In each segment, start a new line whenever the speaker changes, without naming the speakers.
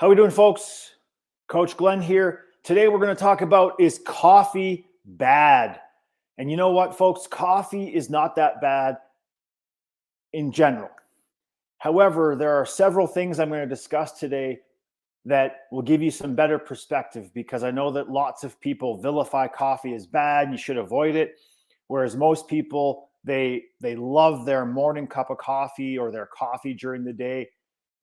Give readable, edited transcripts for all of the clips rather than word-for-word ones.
How we doing, folks? Coach Glenn here. Today we're going to talk about, is coffee bad? And you know what, folks? Coffee is not that bad in general. However, there are several things I'm going to discuss today that will give you some better perspective, because I know that lots of people vilify coffee as bad and you should avoid it. Whereas most people, they love their morning cup of coffee or their coffee during the day,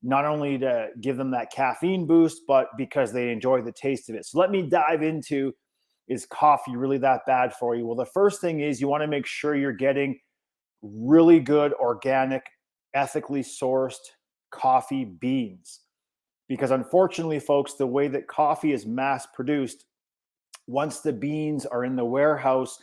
not only to give them that caffeine boost, but because they enjoy the taste of it. So let me dive into, is coffee really that bad for you? Well, the first thing is you want to make sure you're getting really good, organic, ethically sourced coffee beans. Because unfortunately, folks, the way that coffee is mass produced, once the beans are in the warehouse,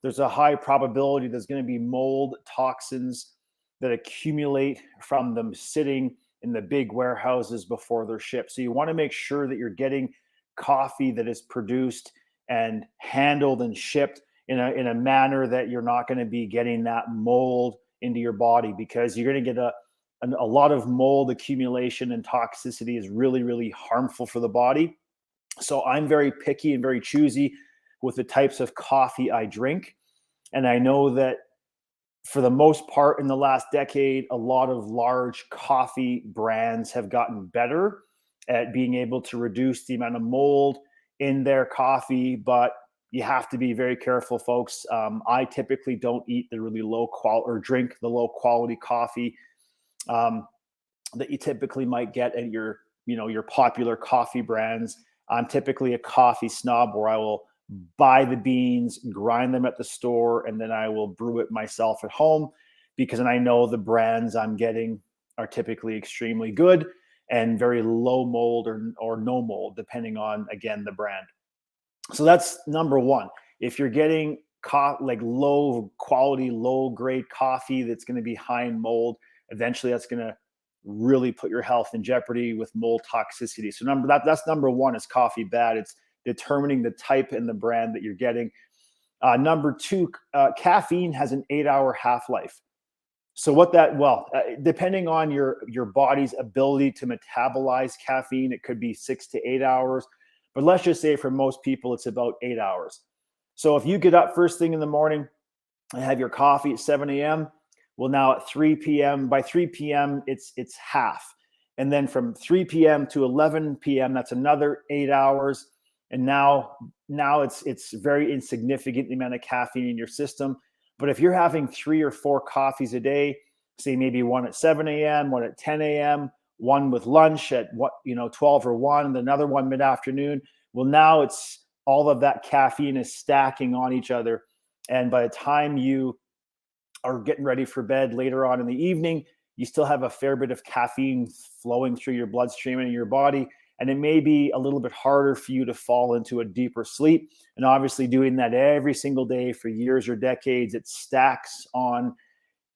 there's a high probability there's going to be mold toxins that accumulate from them sitting in the big warehouses before they're shipped. So you want to make sure that you're getting coffee that is produced and handled and shipped in a manner that you're not going to be getting that mold into your body, because you're going to get a lot of mold accumulation, and toxicity is really, really harmful for the body. So I'm very picky and very choosy with the types of coffee I drink. And I know that for the most part in the last decade, a lot of large coffee brands have gotten better at being able to reduce the amount of mold in their coffee, but you have to be very careful, folks. I typically don't eat the really low quality or drink the low quality coffee that you typically might get at your popular coffee brands. I'm typically a coffee snob, where I will buy the beans, grind them at the store, and then I will brew it myself at home, because I know the brands I'm getting are typically extremely good and very low mold or no mold, depending on, again, the brand. So that's number one. If you're getting like low quality, low grade coffee that's going to be high in mold, eventually that's going to really put your health in jeopardy with mold toxicity. So that's number one, is coffee bad? It's determining the type and the brand that you're getting. Number two, caffeine has an 8-hour half-life. So depending on your body's ability to metabolize caffeine, it could be 6 to 8 hours. But let's just say for most people, it's about 8 hours. So if you get up first thing in the morning and have your coffee at 7 a.m., well, now at 3 p.m., by 3 p.m., it's half. And then from 3 p.m. to 11 p.m., that's another 8 hours. And now it's very insignificant, the amount of caffeine in your system. But if you're having 3 or 4 coffees a day, say maybe one at 7 a.m., one at 10 a.m., one with lunch at 12 or 1, and another one mid-afternoon, well, now it's all of that caffeine is stacking on each other. And by the time you are getting ready for bed later on in the evening, you still have a fair bit of caffeine flowing through your bloodstream and your body. And it may be a little bit harder for you to fall into a deeper sleep. And obviously doing that every single day for years or decades, it stacks on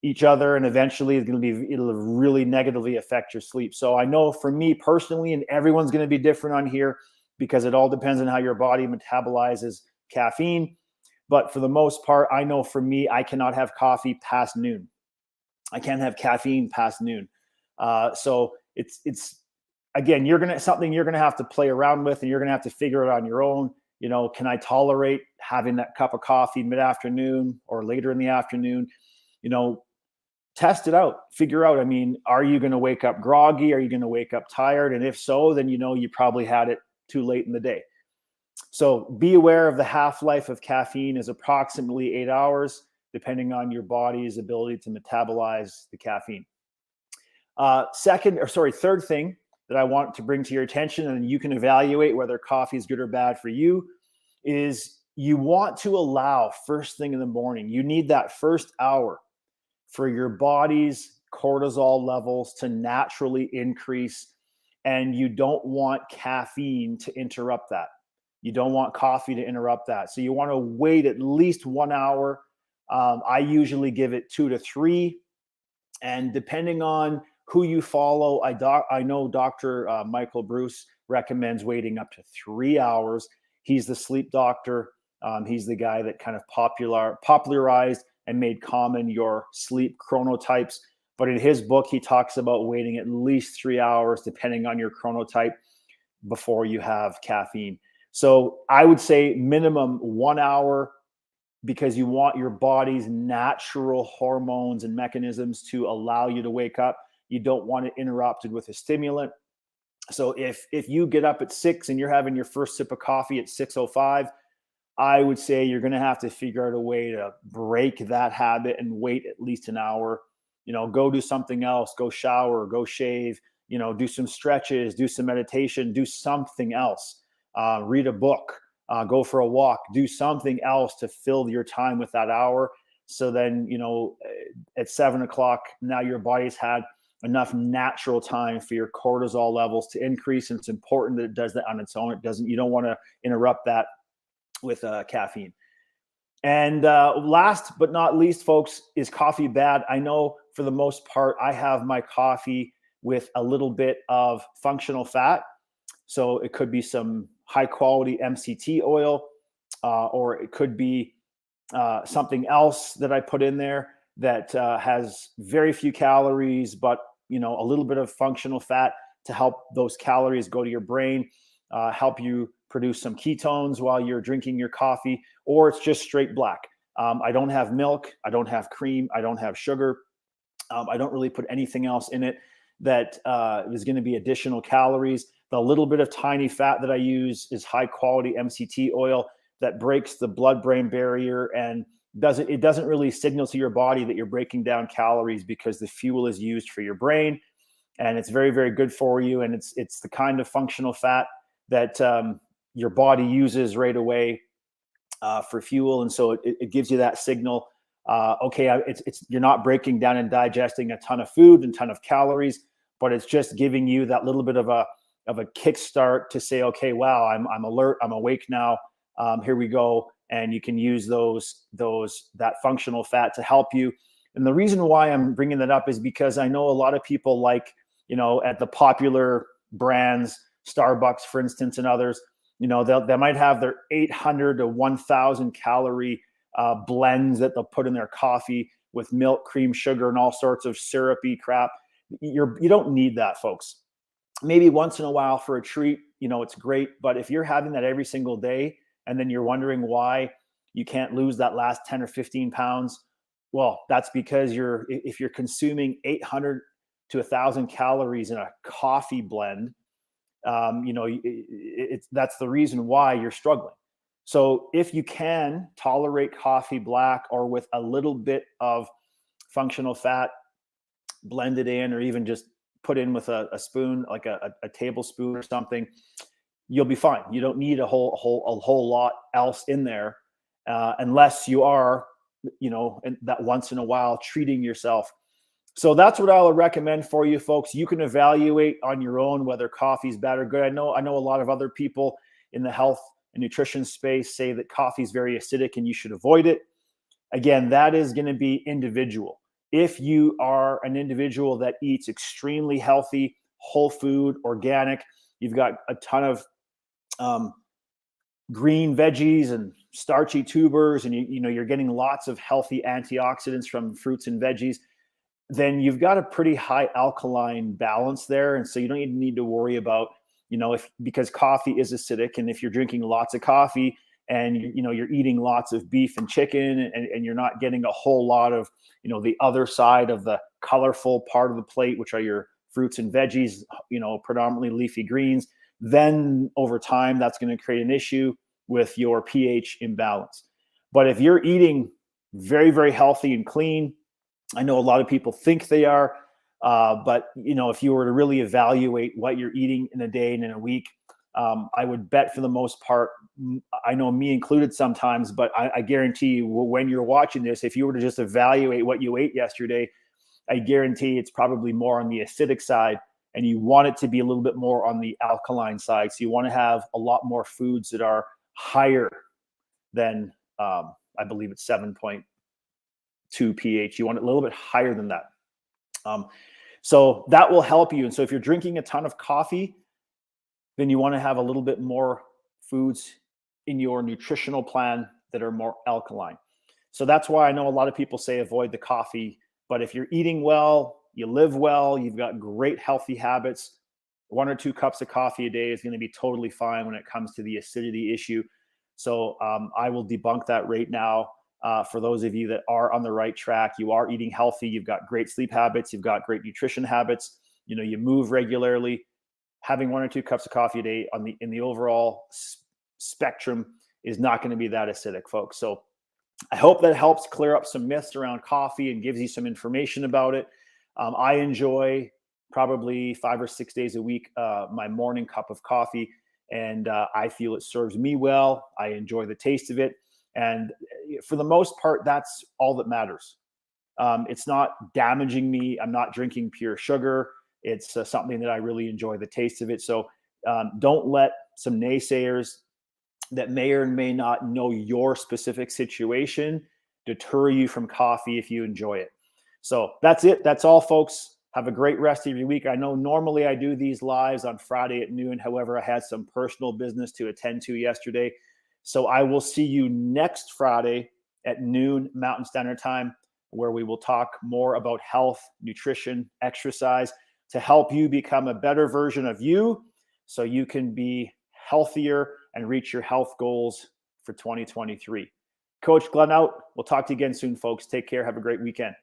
each other, and eventually it'll really negatively affect your sleep. So I know for me personally, and everyone's going to be different on here, because it all depends on how your body metabolizes caffeine. But for the most part, I know for me, I cannot have coffee past noon. I can't have caffeine past noon. So it's again, something you're gonna have to play around with, and you're gonna have to figure it on your own. Can I tolerate having that cup of coffee mid-afternoon or later in the afternoon? Test it out, figure out. I mean, are you going to wake up groggy? Are you going to wake up tired? And if so, then you probably had it too late in the day. So be aware of the half-life of caffeine is approximately 8 hours, depending on your body's ability to metabolize the caffeine. Third thing that I want to bring to your attention, and you can evaluate whether coffee is good or bad for you, is you want to allow first thing in the morning. You need that first hour for your body's cortisol levels to naturally increase, and you don't want caffeine to interrupt that. You don't want coffee to interrupt that. So you want to wait at least 1 hour. I usually give it 2 to 3. And depending on who you follow, I know Dr. Michael Breus recommends waiting up to 3 hours. He's the sleep doctor. He's the guy that kind of popularized and made common your sleep chronotypes. But in his book, he talks about waiting at least 3 hours, depending on your chronotype. before you have caffeine. So I would say minimum 1 hour, because you want your body's natural hormones and mechanisms to allow you to wake up. You don't want it interrupted with a stimulant. So if you get up at 6 and you're having your first sip of coffee at 6:05, I would say you're going to have to figure out a way to break that habit and wait at least an hour. Go do something else, go shower, go shave, do some stretches, do some meditation, do something else, read a book, go for a walk, do something else to fill your time with that hour. So then, at 7 o'clock, now your body's had enough natural time for your cortisol levels to increase. And it's important that it does that on its own. You don't want to interrupt that with caffeine. And last but not least, folks, is coffee bad? I know for the most part, I have my coffee with a little bit of functional fat. So it could be some high quality MCT oil, or it could be something else that I put in there that has very few calories, but a little bit of functional fat to help those calories go to your brain, help you produce some ketones while you're drinking your coffee, or it's just straight black. I don't have milk, I don't have cream, I don't have sugar. I don't really put anything else in it that is going to be additional calories. The little bit of tiny fat that I use is high quality MCT oil that breaks the blood-brain barrier and it doesn't really signal to your body that you're breaking down calories, because the fuel is used for your brain, and it's very, very good for you. And it's the kind of functional fat that your body uses right away for fuel, and so it gives you that signal. Okay, you're not breaking down and digesting a ton of food and ton of calories, but it's just giving you that little bit of a kickstart to say, okay, wow, I'm alert, I'm awake now. Here we go. And you can use that functional fat to help you. And the reason why I'm bringing that up is because I know a lot of people, like, at the popular brands, Starbucks, for instance, and others, they might have their 800 to 1,000 calorie blends that they'll put in their coffee with milk, cream, sugar, and all sorts of syrupy crap. You don't need that, folks. Maybe once in a while for a treat, it's great. But if you're having that every single day, and then you're wondering why you can't lose that last 10 or 15 pounds, well, that's because if you're consuming 800 to 1,000 calories in a coffee blend, that's the reason why you're struggling. So if you can tolerate coffee black, or with a little bit of functional fat blended in, or even just put in with a spoon, like a tablespoon or something, you'll be fine. You don't need a whole lot else in there, unless you are, that once in a while treating yourself. So that's what I would recommend for you, folks. You can evaluate on your own whether coffee is bad or good. I know a lot of other people in the health and nutrition space say that coffee is very acidic and you should avoid it. Again, that is going to be individual. If you are an individual that eats extremely healthy, whole food, organic, you've got a ton of green veggies and starchy tubers, and you're getting lots of healthy antioxidants from fruits and veggies, then you've got a pretty high alkaline balance there. And so you don't even need to worry about, because coffee is acidic, and if you're drinking lots of coffee and you're eating lots of beef and chicken, and you're not getting a whole lot of the other side of the colorful part of the plate, which are your fruits and veggies, predominantly leafy greens, then over time that's going to create an issue with your pH imbalance. But if you're eating very, very healthy and clean, I know a lot of people think they are, but if you were to really evaluate what you're eating in a day and in a week, I would bet for the most part, I know me included sometimes, but I guarantee you, when you're watching this, if you were to just evaluate what you ate yesterday, I guarantee it's probably more on the acidic side, and you want it to be a little bit more on the alkaline side. So you want to have a lot more foods that are higher than, I believe it's 7.2 pH. You want it a little bit higher than that. So that will help you. And so if you're drinking a ton of coffee, then you want to have a little bit more foods in your nutritional plan that are more alkaline. So that's why I know a lot of people say avoid the coffee. But if you're eating well, you live well, you've got great healthy habits, 1 or 2 cups of coffee a day is going to be totally fine when it comes to the acidity issue. So I will debunk that right now. For those of you that are on the right track, you are eating healthy, you've got great sleep habits, you've got great nutrition habits, you move regularly. Having 1 or 2 cups of coffee a day in the overall spectrum is not going to be that acidic, folks. So I hope that helps clear up some myths around coffee and gives you some information about it. I enjoy probably 5 or 6 days a week my morning cup of coffee, and I feel it serves me well. I enjoy the taste of it, and for the most part, that's all that matters. It's not damaging me. I'm not drinking pure sugar. It's something that I really enjoy the taste of it. So don't let some naysayers that may or may not know your specific situation deter you from coffee if you enjoy it. So that's it. That's all, folks. Have a great rest of your week. I know normally I do these lives on Friday at noon. However, I had some personal business to attend to yesterday. So I will see you next Friday at noon Mountain Standard Time, where we will talk more about health, nutrition, exercise to help you become a better version of you so you can be healthier and reach your health goals for 2023. Coach Glenn out. We'll talk to you again soon, folks. Take care. Have a great weekend.